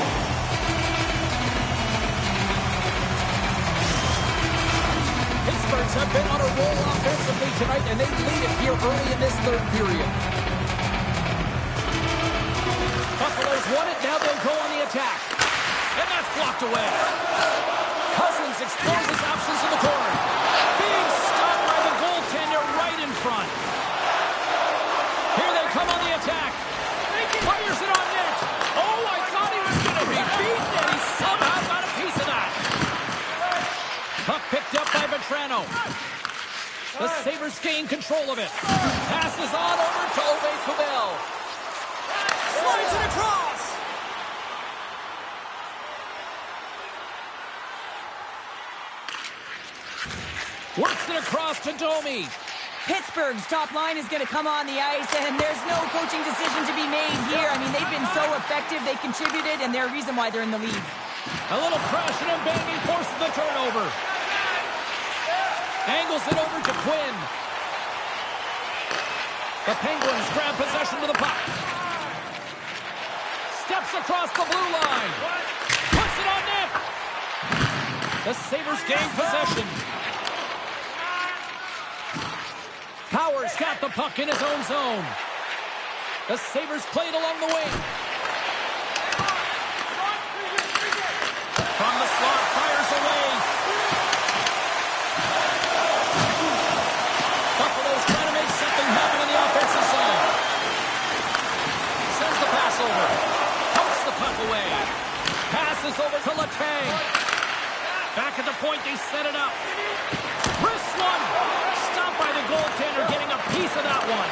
Pittsburghs have been on a roll offensively tonight, and they lead it here early in this third period. Buffalo's won it, now they'll go on the attack. And that's blocked away. Cousins explores his options in the corner. Big stop by the goaltender right in front. Here they come on the attack. Fires it on net. Oh, I thought he was going to be beaten, and he somehow got a piece of that. Puck picked up by Vetrano. The Sabres gain control of it. Passes on over to Ove Kubel. Slides it across. Works it across to Domi. Pittsburgh's top line is going to come on the ice, and there's no coaching decision to be made here. I mean, they've been so effective, they contributed, and they're a reason why they're in the lead. A little crashing and banging forces the turnover. Angles it over to Quinn. The Penguins grab possession to the puck. Steps across the blue line. Puts it on net. The Sabres gain possession. Powers got the puck in his own zone. The Sabres played along the wing. From the slot, fires away. Buffalo's trying to make something happen in the offensive zone. Sends the pass over. Pokes the puck away. Passes over to Letang. Back at the point, they set it up. Wrist one. Stopped by the goaltender, getting a piece of that one.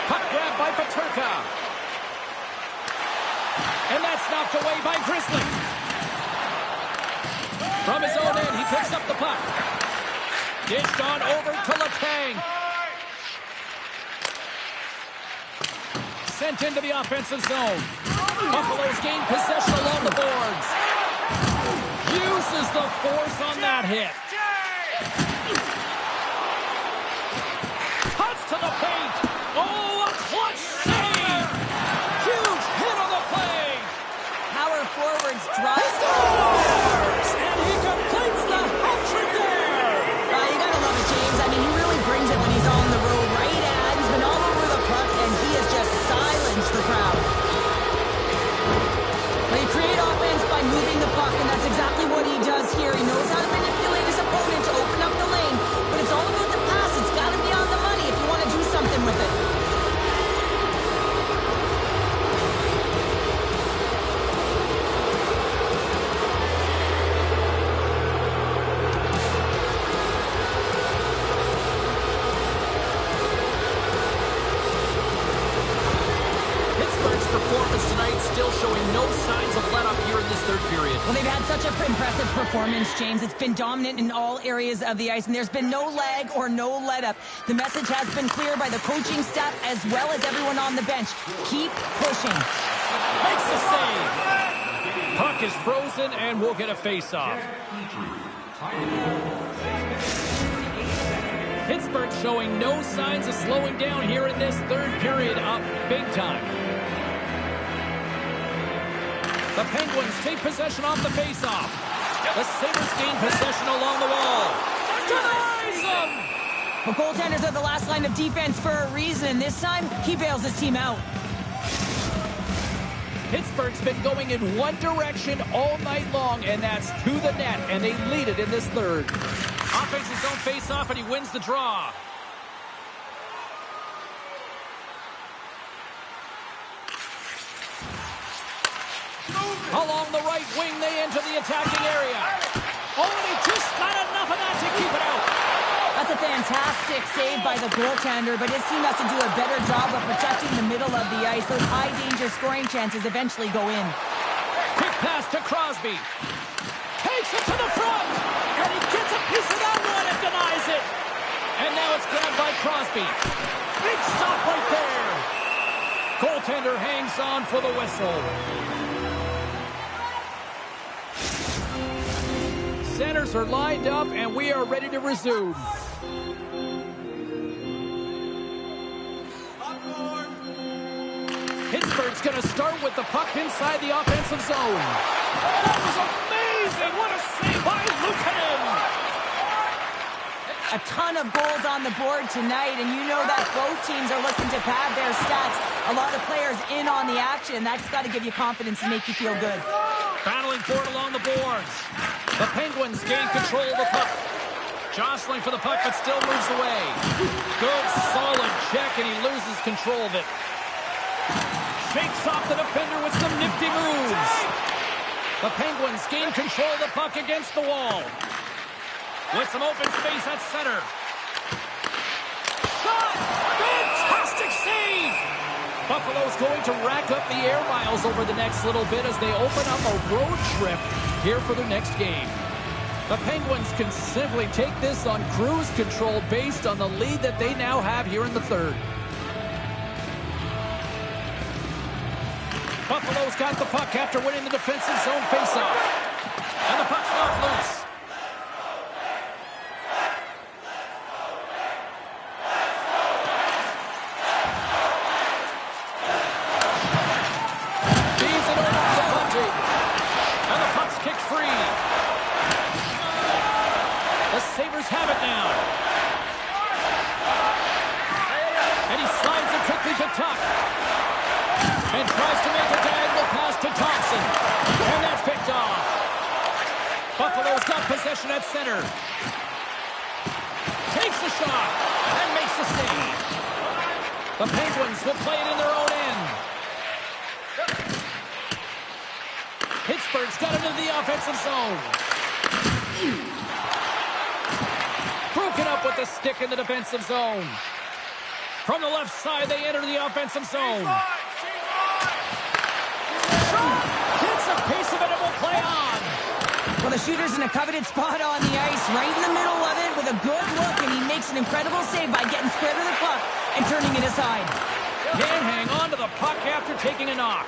Puck grab by Peterka. And that's knocked away by Grizzly. From his own end, he picks up the puck. Dished on over to Letang. Sent into the offensive zone. Buffalo's gained possession along the boards. Uses the force on that hit. Touch to the paint. Oh, a clutch save. Huge hit on the play. Power forwards drive. And he completes the hat-trick there. You gotta love it, James. I mean, he really brings it when he's on the road, right? He's been all over the puck, and he has just silenced the crowd. They create offense by moving the puck, and that's exactly what he does here. He knows how to manipulate his opponent to open up the Well, they've had such an impressive performance, James. It's been dominant in all areas of the ice, and there's been no lag or no let-up. The message has been clear by the coaching staff as well as everyone on the bench. Keep pushing. Makes the save. Puck is frozen, and we'll get a face-off. Pittsburgh showing no signs of slowing down here in this third period, up big time. The Penguins take possession off the face-off. The Sabres gain possession along the wall. Denies them! The goaltenders are the last line of defense for a reason, and this time, he bails his team out. Pittsburgh's been going in one direction all night long, and that's to the net, and they lead it in this third. Offense his own face-off, and he wins the draw. Along the right wing, they enter the attacking area. Oh, and he just got enough of that to keep it out. That's a fantastic save by the goaltender, but his team has to do a better job of protecting the middle of the ice. Those high-danger scoring chances eventually go in. Quick pass to Crosby. Takes it to the front, and he gets a piece of that one and denies it. And now it's grabbed by Crosby. Big stop right there. Goaltender hangs on for the whistle. Centers are lined up, and we are ready to resume. Pittsburgh's going to start with the puck inside the offensive zone. That was amazing! What a save by Luukkonen! A ton of goals on the board tonight, and you know that both teams are looking to pad their stats. A lot of players in on the action. That's got to give you confidence and make you feel good. Battling for it along the boards. The Penguins gain control of the puck. Jostling for the puck, but still moves away. Good, solid check, and he loses control of it. Shakes off the defender with some nifty moves. The Penguins gain control of the puck against the wall. With some open space at center. Shot! Fantastic save! Buffalo's going to rack up the air miles over the next little bit as they open up a road trip here for their next game. The Penguins can simply take this on cruise control based on the lead that they now have here in the third. Buffalo's got the puck after winning the defensive zone faceoff. And the puck's knocked loose. Feeds it over to the Bunting. And the puck's kicked free. The Sabres have it now. And he slides it quickly to Tuck. And tries to make a diagonal pass to Thompson. And that's picked off. Buffalo's got possession at center. Takes the shot and makes the save. The Penguins will play it in their own end. Pittsburgh's got it into the offensive zone. Broken up with the stick in the defensive zone. From the left side, they enter the offensive zone. Gets a piece of it and will play on. Well, the shooter's in a coveted spot on the ice, right in the middle of it with a good look, and he makes an incredible save by getting square to the puck and turning it aside. Can't hang on to the puck after taking a knock.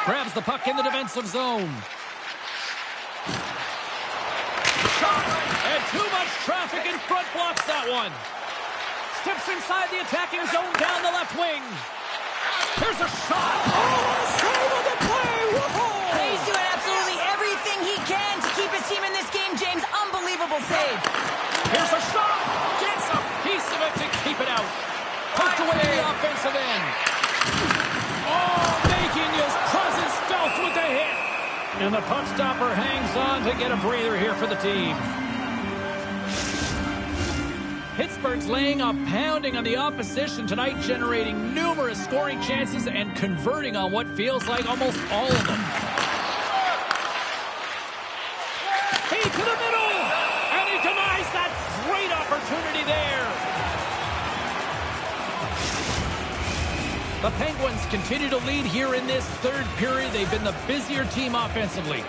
Grabs the puck in the defensive zone. Shot! And too much traffic in front blocks that one. Steps inside the attacking zone down the left wing. Here's a shot. Oh, save of the play. Whoa! He's doing absolutely everything he can to keep his team in this game, James. Unbelievable save. Here's a shot. Gets a piece of it to keep it out. Poked away to the offensive end. Oh, making his presence felt with the hit. And the puck stopper hangs on to get a breather here for the team. Pittsburgh's laying a pounding on the opposition tonight, generating numerous scoring chances and converting on what feels like almost all of them. He to the middle, and he denies that great opportunity there. The Penguins Penguins continue to lead here in this third period. They've been the busier team offensively.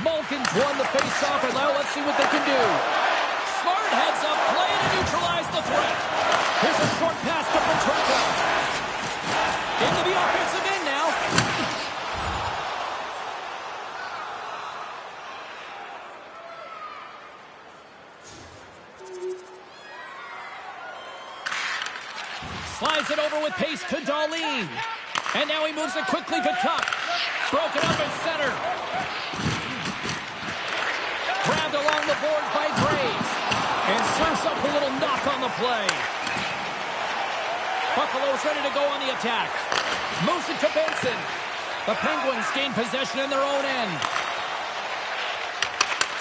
Malkin's won the face-off, and now let's see what they can do. Smart heads up play to neutralize the threat. Here's a short pass to Petrarca. Into the offensive end now. Slides it over with pace to Dahlin. And now he moves it quickly to Tuck. Broken up in center. Grabbed along the boards by Graves. And serves up a little knock on the play. Buffalo's ready to go on the attack. Moves it to Benson. The Penguins gain possession in their own end.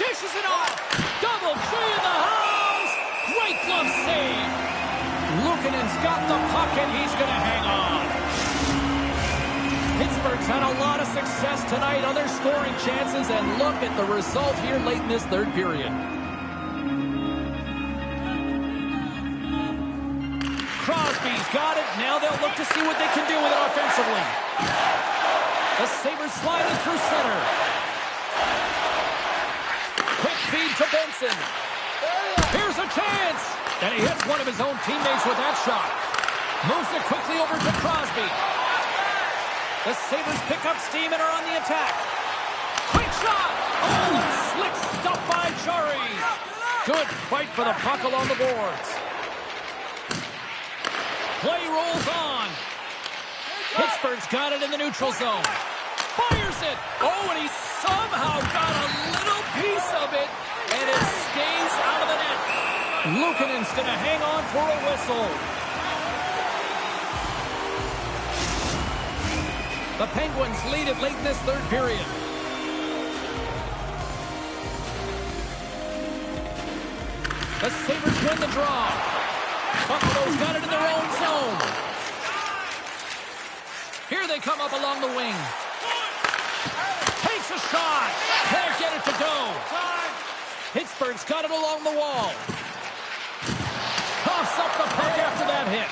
Dishes it off. Double G in the house. Great glove save. Luukkonen's got the puck, and he's going to hang on. Pittsburgh's had a lot of success tonight on their scoring chances, and look at the result here late in this third period. Crosby's got it. Now they'll look to see what they can do with it offensively. The Sabres slide it through center. Quick feed to Benson. Here's a chance. And he hits one of his own teammates with that shot. Moves it quickly over to Crosby. The Sabres pick up steam and are on the attack. Quick shot. Oh, slick stuff by Jari. Good fight for the puck along the boards. Play rolls on. Pittsburgh's got it in the neutral zone. Fires it. Oh, and he somehow got a little piece of it, and it stays out of the net. Luukkonen's going to hang on for a whistle. The Penguins lead it late in this third period. The Sabres win the draw. Buffalo's got it in their own zone. Here they come up along the wing. Takes a shot. Can't get it to go. Pittsburgh's got it along the wall. Coughs up the puck after that hit.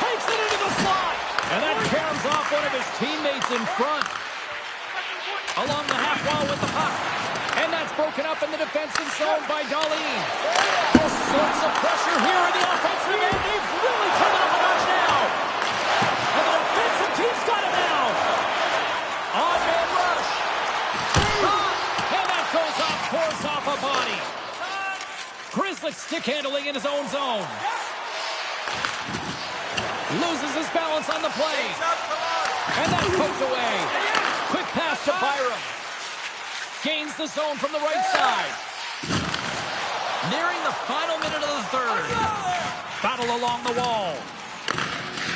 Takes it into the slot. And that caroms off one of his teammates in front. Along the half wall with the puck. And that's broken up in the defensive zone by Dahlin. All sorts of pressure here in the offensive end. They've really turned it up a notch now. And the defensive team's got it now. On-man rush. Shot. And that goes off, force off a body. Grizzly stick handling in his own zone. Loses his balance on the play. And that's poked away. Quick pass to Byram. Gains the zone from the right side. Nearing the final minute of the third. Battle along the wall.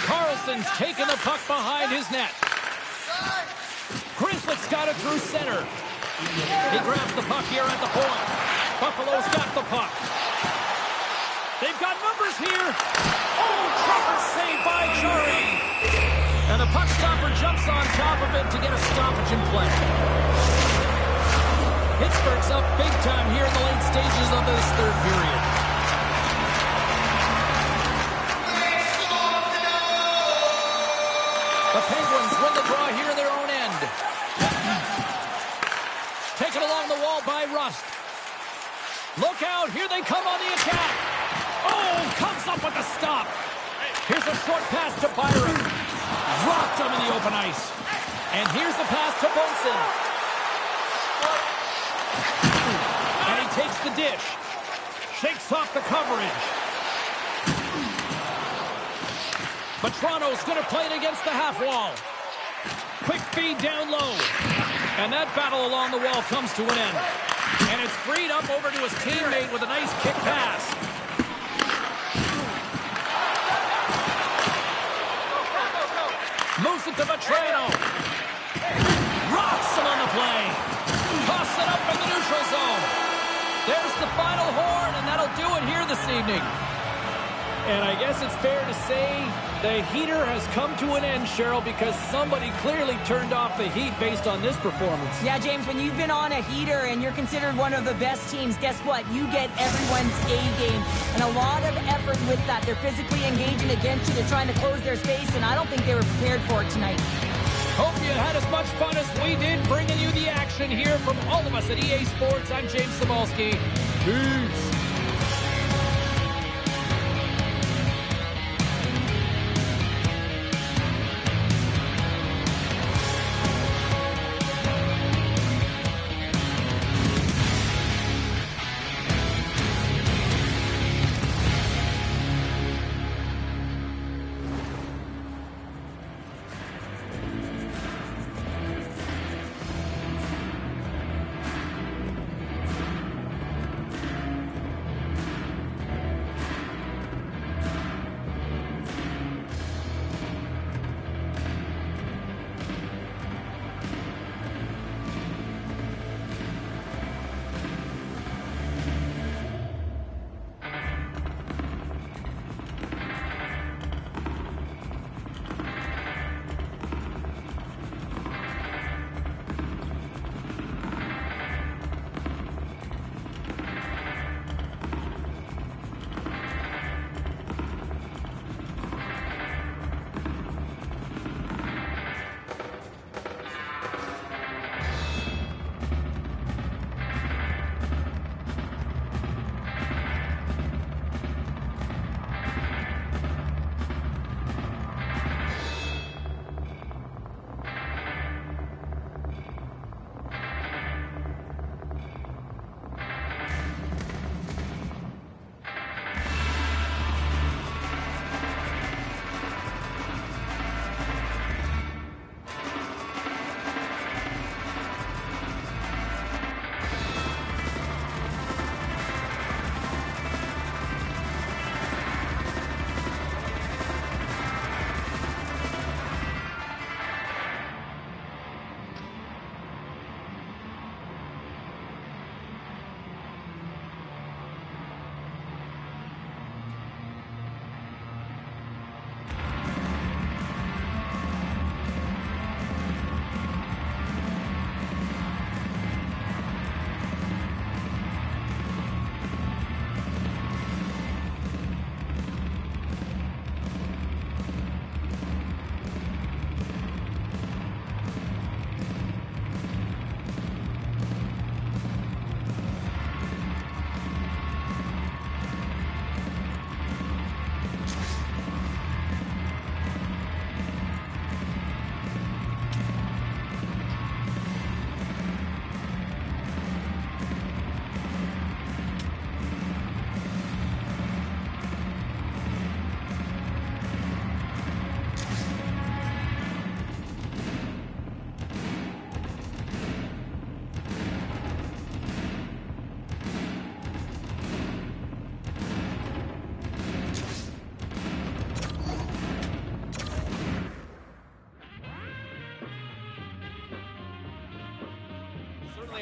Carlson's taking the puck behind his net. Grizzly's got it through center. He grabs the puck here at the point. Buffalo's got the puck. They've got numbers here. Oh, proper save by Jari. And the puck stopper jumps on top of it to get a stoppage in play. Pittsburgh's up big time here in the late stages of this third period. The Penguins win the draw here in their own end. Taken along the wall by Rust. Look out, here they come on the attack. Oh, comes up with the stop. Here's a short pass to Byron. Rocked him in the open ice. And here's a pass to Benson. And he takes the dish. Shakes off the coverage. Matrano's going to play it against the half wall. Quick feed down low. And that battle along the wall comes to an end. And it's freed up over to his teammate with a nice kick pass. Moves it to Matrano. Rocks him on the play. Toss it up in the neutral zone. There's the final horn, and that'll do it here this evening. And I guess it's fair to say the heater has come to an end, Cheryl, because somebody clearly turned off the heat based on this performance. Yeah, James, when you've been on a heater and you're considered one of the best teams, guess what? You get everyone's A game and a lot of effort with that. They're physically engaging against you. They're trying to close their space, and I don't think they were prepared for it tonight. Hope you had as much fun as we did bringing you the action here from all of us at EA Sports. I'm James Cybulski. Peace.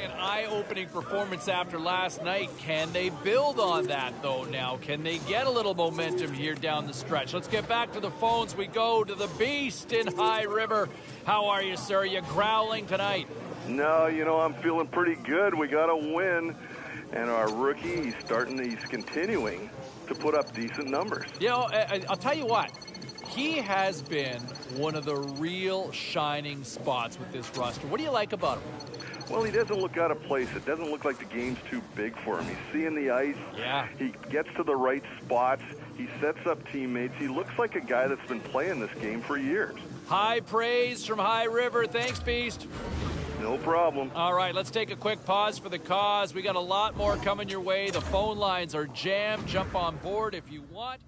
An eye-opening performance after last night. Can they build on that, though, now? Can they get a little momentum here down the stretch? Let's get back to the phones. We go to the Beast in High River. How are you, sir? Are you growling tonight? No, I'm feeling pretty good. We got a win, and our rookie, he's continuing to put up decent numbers. I'll tell you what. He has been one of the real shining spots with this roster. What do you like about him? Well, he doesn't look out of place. It doesn't look like the game's too big for him. He's seeing the ice. Yeah. He gets to the right spots. He sets up teammates. He looks like a guy that's been playing this game for years. High praise from High River. Thanks, Beast. No problem. All right, let's take a quick pause for the cause. We got a lot more coming your way. The phone lines are jammed. Jump on board if you want.